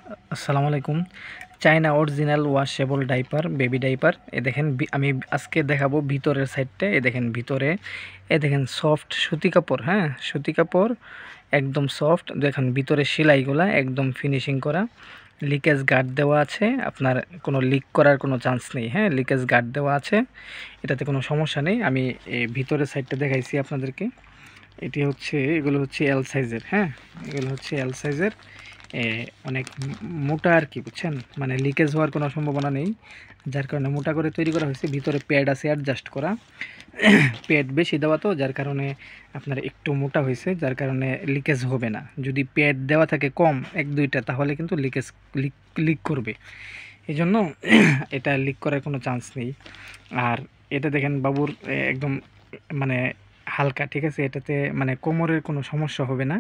আসসালামু আলাইকুম। China original washable diaper, baby diaper. এ দেখেন আমি আজকে দেখাবো ভিতরের সাইডটা। এ দেখেন ভিতরে, এ দেখেন সফট সুতি কাপড়, হ্যাঁ সুতি কাপড় একদম সফট। দেখেন ভিতরে সেলাইগুলা একদম ফিনিশিং করা, লিকেজ গার্ড দেওয়া আছে, আপনার কোনো লিক করার কোনো চান্স নেই। হ্যাঁ, লিকেজ গার্ড দেওয়া আছে, এটাতে কোনো সমস্যা নেই। আমি এই ভিতরের সাইডটা দেখাইছি আপনাদেরকে। এটি হচ্ছে, এগুলো হচ্ছে এল সাইজের। হ্যাঁ, এগুলো হচ্ছে এল সাইজের, অনেক মোটা আর কি, বুঝছেন? মানে লিকেজ হওয়ার কোনো সম্ভাবনা নেই, যার কারণে মোটা করে তৈরি করা হয়েছে। ভিতরে প্যাড আছে অ্যাডজাস্ট করা, প্যাড বেশি দেওয়া তো, যার কারণে আপনার একটু মোটা হয়েছে, যার কারণে লিকেজ হবে না। যদি প্যাড দেওয়া থাকে কম এক দুইটা, তাহলে কিন্তু লিক করবে। এই জন্য এটা লিক করার কোনো চান্স নেই। আর এটা দেখেন বাবুর একদম মানে হালকা, ঠিক আছে? এটাতে মানে কোমরের কোনো সমস্যা হবে না,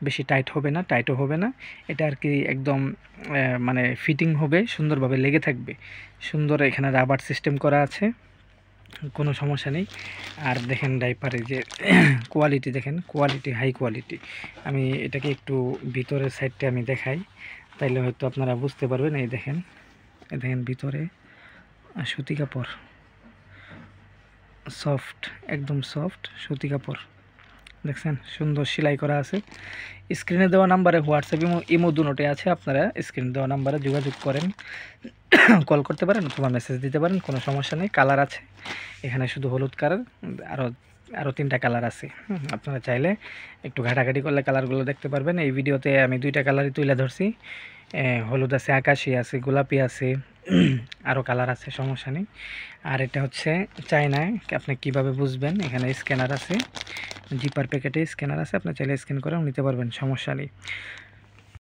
বেশি টাইট হবে না, টাইটও হবে না। এটা আর কি একদম মানে ফিটিং হবে, সুন্দরভাবে লেগে থাকবে। সুন্দর এখানে রাবার সিস্টেম করা আছে, কোনো সমস্যা নেই। আর দেখেন ডাইপারে যে কোয়ালিটি, দেখেন কোয়ালিটি হাই কোয়ালিটি। আমি এটাকে একটু ভিতরের সাইডটা আমি দেখাই, তাইলে হয়তো আপনারা বুঝতে পারবেন। এই দেখেন, এই দেখেন ভিতরে সুতি কাপড়, সফট, একদম সফট সুতি কাপড়। দেখছেন সুন্দর সেলাই করা আছে। স্ক্রিনে দেওয়া নাম্বারে হোয়াটসঅ্যাপ ইমো দুটোতে আছে, আপনারা স্ক্রিনে দেওয়া নাম্বারে যোগাযোগ করেন, কল করতে পারেন অথবা মেসেজ দিতে পারেন, কোনো সমস্যা নেই। কালার আছে এখানে, শুধু হলুদ কালার, আরও আরও 3টা কালার আছে। আপনারা চাইলে একটু ঘাটাঘাটি করলে কালারগুলো দেখতে পারবেন। এই ভিডিওতে আমি 2টা কালারই তুলে ধরছি, হলুদ আছে, আকাশি আছে, গোলাপি আছে, আরও কালার আছে, সমস্যা নেই। আর এটা হচ্ছে চায়নায়, আপনি কিভাবে বুঝবেন? এখানে স্ক্যানার আছে, জিপার প্যাকেটে স্ক্যানার আছে, আপনি চাইলে স্ক্যান করেও নিতে পারবেন, সমস্যা নেই।